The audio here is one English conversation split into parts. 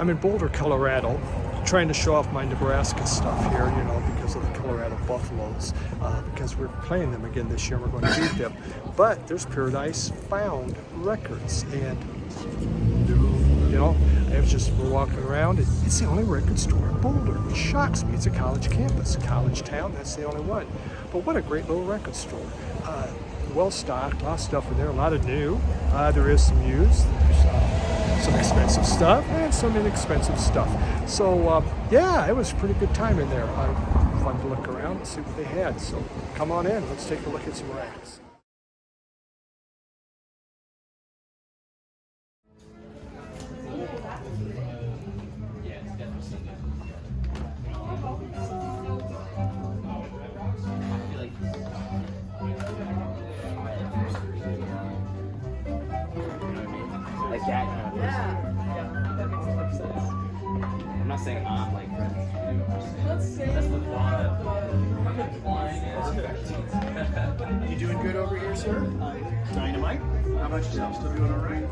I'm in Boulder, Colorado, trying to show off my Nebraska stuff here, you know, because of the Colorado Buffaloes, because we're playing them again this year and we're going to beat them. But there's Paradise Found Records, and you know, we're walking around, and it's the only record store in Boulder, which shocks me. It's a college campus, a college town, that's the only one. But what a great little record store. Well stocked, a lot of stuff in there, a lot of new. There is some used, there's some expensive stuff, and some inexpensive stuff. So yeah, it was a pretty good time in there. Fun to look around and see what they had. So come on in, let's take a look at some records. Like that kind of person. Yeah, that makes a lot of sense. I'm not saying I'm like that's the fun. You doing good over here, sir? Dynamite. How about yourself? Still doing all right?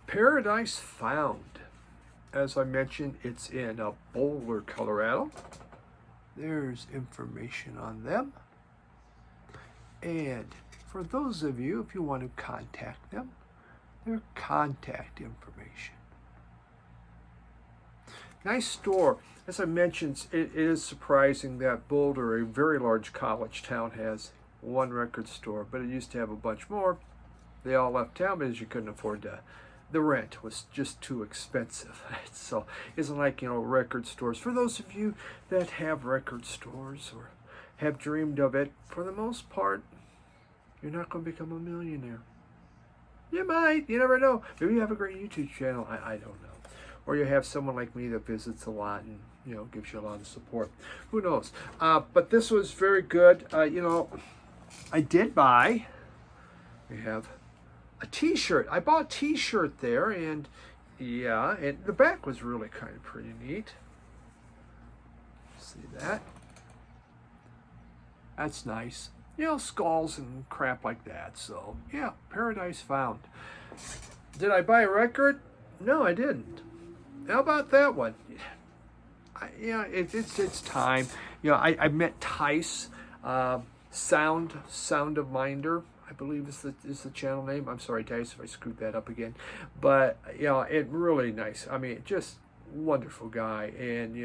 Paradise Found. As I mentioned, it's in Boulder, Colorado. There's information on them. And for those of you, if you want to contact them, their contact information. Nice store. As I mentioned, it is surprising that Boulder, a very large college town, has one record store, but it used to have a bunch more. They all left town because you couldn't afford the rent was just too expensive. So it's like, record stores. For those of you that have record stores or have dreamed of it, for the most part, you're not going to become a millionaire. You might, you never know. Maybe you have a great YouTube channel, I don't know. Or you have someone like me that visits a lot and, gives you a lot of support. Who knows? But this was very good. I did buy, we have a t-shirt. I bought a t-shirt there, and yeah, and the back was really kind of pretty neat. See that? That's nice. Skulls and crap like that. So yeah, Paradise Found. Did I buy a record? No, I didn't. How about that one? It's time. I met Tice, Sound of Minder, I believe is the channel name. I'm sorry, Tice, if I screwed that up again. But it really nice. I mean, just wonderful guy, and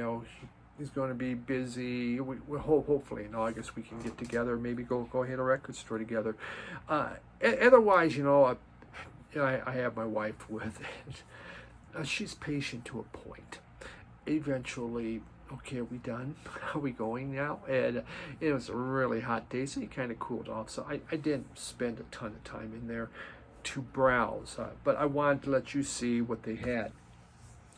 he's going to be busy. We hopefully in August we can get together, maybe go hit a record store together. Otherwise, I have my wife with it. She's patient to a point. Eventually, okay, are we done? Are we going now? And it was a really hot day, so it kind of cooled off. So I didn't spend a ton of time in there to browse, but I wanted to let you see what they had.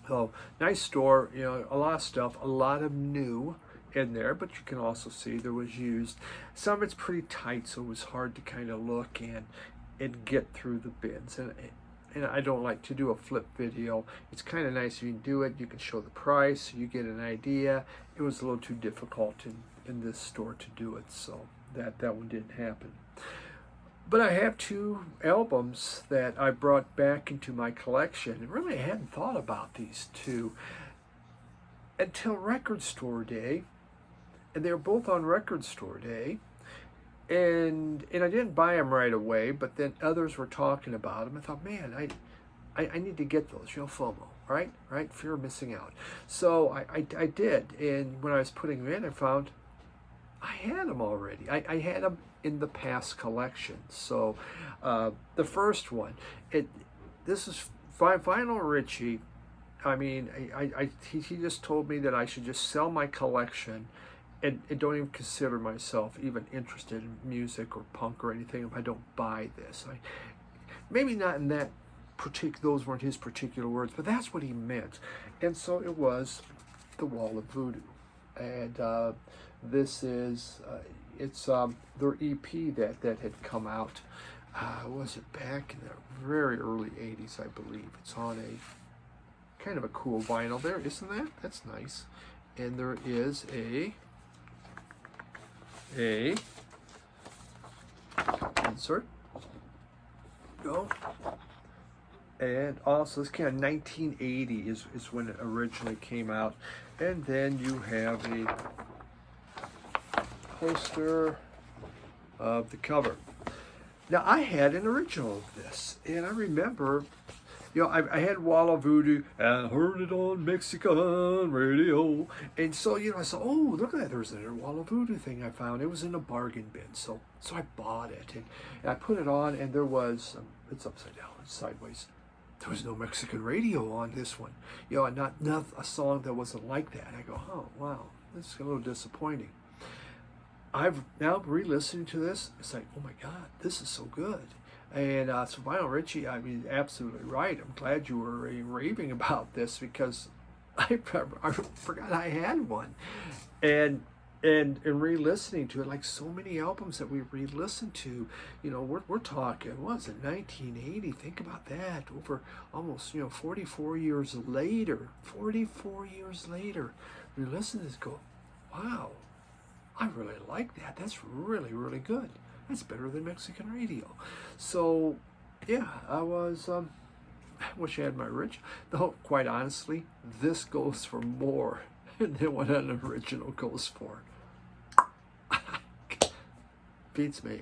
So nice store, a lot of stuff, a lot of new in there, but you can also see there was used. Some of it's pretty tight, so it was hard to kind of look and get through the bins. And I don't like to do a flip video. It's kind of nice if you can do it. You can show the price, you get an idea. It was a little too difficult in this store to do it, so that one didn't happen. But I have two albums that I brought back into my collection, and really I hadn't thought about these two until Record Store Day, and they were both on Record Store Day. And I didn't buy them right away, but then others were talking about them. I thought, man, I need to get those, FOMO, right? Fear of missing out. So I did, and when I was putting them in, I found I had them already. I had them in the past collection. So the first one, this is Vinyl Richie. I mean, he just told me that I should just sell my collection and don't even consider myself even interested in music or punk or anything if I don't buy this. Maybe not in that those weren't his particular words, but that's what he meant. And so it was The Wall of Voodoo. And this is, it's their EP that had come out, was it back in the very early 80s, I believe. It's on a kind of a cool vinyl there, isn't that? That's nice. And there is a insert. Go. And also, it's kind of 1980 is when it originally came out. And then you have a poster of the cover. Now, I had an original of this, and I remember, you know, I had Wall of Voodoo, and I heard it on Mexican radio. And so, you know, I said, oh, look at that, there's another Wall of Voodoo thing I found. It was in a bargain bin, so I bought it. And I put it on, and there was, it's upside down, it's sideways. There was no Mexican radio on this one. You know, not a song that wasn't like that. I go, oh, wow, this is a little disappointing. I've now re-listening to this, it's like, oh my God, this is so good. And so Vinyl Richie, I mean, absolutely right. I'm glad you were raving about this because I forgot I had one. And re-listening to it, like so many albums that we re-listened to, you know, we're talking, what was it, 1980? Think about that, over almost, you know, 44 years later, we listen to this, go, wow, I really like that. That's really, really good. That's better than Mexican radio. So, yeah, I wish I had my original. Though, quite honestly, this goes for more than what an original goes for. Beats me.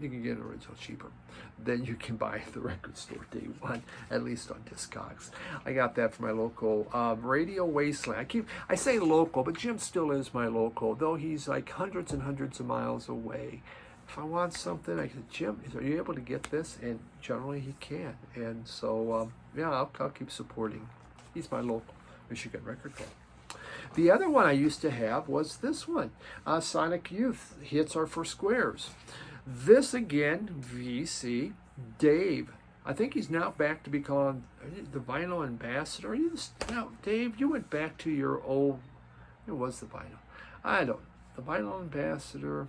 You can get an original cheaper. Then you can buy the record store day one, at least on Discogs. I got that from my local Radio Wasteland. I say local, but Jim still is my local, though he's like hundreds and hundreds of miles away. If I want something, I said, Jim, are you able to get this? And generally he can. And so, yeah, I'll keep supporting. He's my local Michigan record club. The other one I used to have was this one, Sonic Youth, Hits Are for Squares. This again, VC, Dave. I think he's now back to be called the Vinyl Ambassador. Now, Dave, you went back to your old, it was the Vinyl. I don't know. The Vinyl Ambassador,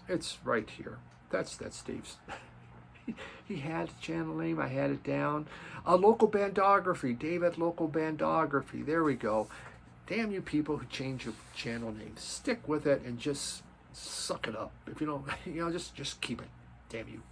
it's right here. That's Dave's. He had a channel name, I had it down. Local Bandography, Dave at Local Bandography. There we go. Damn you people who change your channel names. Stick with it and just suck it up. If you don't, you know, just keep it. Damn you.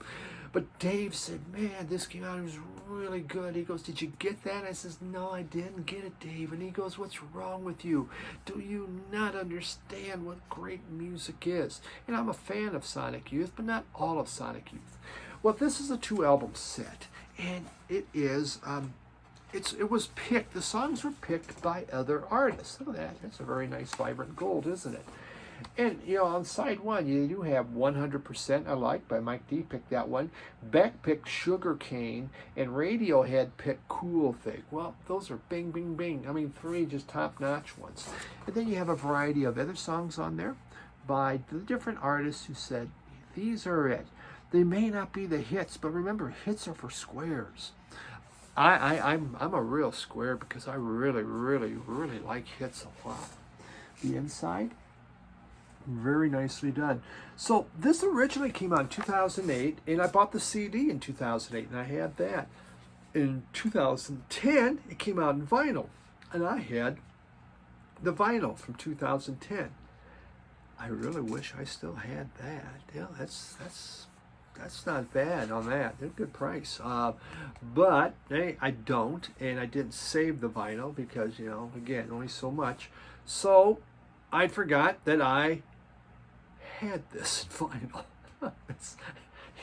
But Dave said, man, this came out, it was really good. He goes, did you get that? I says, no, I didn't get it, Dave. And he goes, what's wrong with you? Do you not understand what great music is? And I'm a fan of Sonic Youth, but not all of Sonic Youth. Well, this is a 2-album set, and it is, it was picked, the songs were picked by other artists. Look at that, that's a very nice vibrant gold, isn't it? And, you know, on side one, you do have 100% I Like by Mike D, picked that one. Beck picked Sugar Cane, and Radiohead picked Cool Thing. Well, those are bing, bing, bing. I mean, 3 just top-notch ones. And then you have a variety of other songs on there by the different artists who said, these are it. They may not be the hits, but remember, hits are for squares. I'm a real square because I really, really, really like hits a lot. The inside, very nicely done. So this originally came out in 2008, and I bought the CD in 2008, and I had that. In 2010, it came out in vinyl, and I had the vinyl from 2010. I really wish I still had that. Yeah, that's not bad on that. They're a good price. But hey, I don't, and I didn't save the vinyl because, you know, again, only so much. So I forgot that I had this vinyl.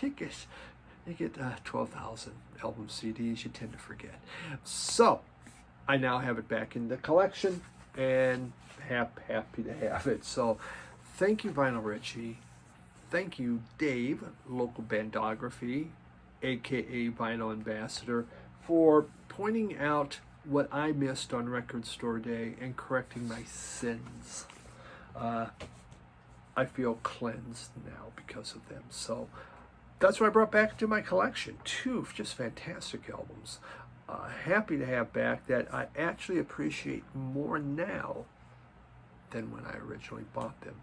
You get 12,000 album CDs, you tend to forget. So I now have it back in the collection and happy to have it. So thank you, Vinyl Richie. Thank you, Dave, Local Bandography, aka Vinyl Ambassador, for pointing out what I missed on Record Store Day and correcting my sins. I feel cleansed now because of them. So that's what I brought back to my collection. 2 just fantastic albums. Happy to have back that I actually appreciate more now than when I originally bought them.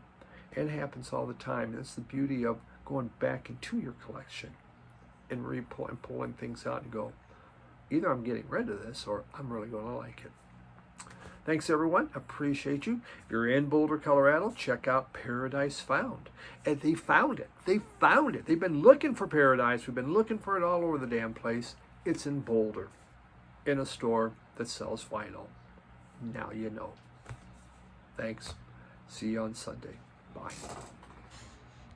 It happens all the time. That's the beauty of going back into your collection and pulling things out and go, either I'm getting rid of this or I'm really going to like it. Thanks, everyone. Appreciate you. If you're in Boulder, Colorado, check out Paradise Found. And they found it. They found it. They've been looking for Paradise. We've been looking for it all over the damn place. It's in Boulder, in a store that sells vinyl. Now you know. Thanks. See you on Sunday. Bye.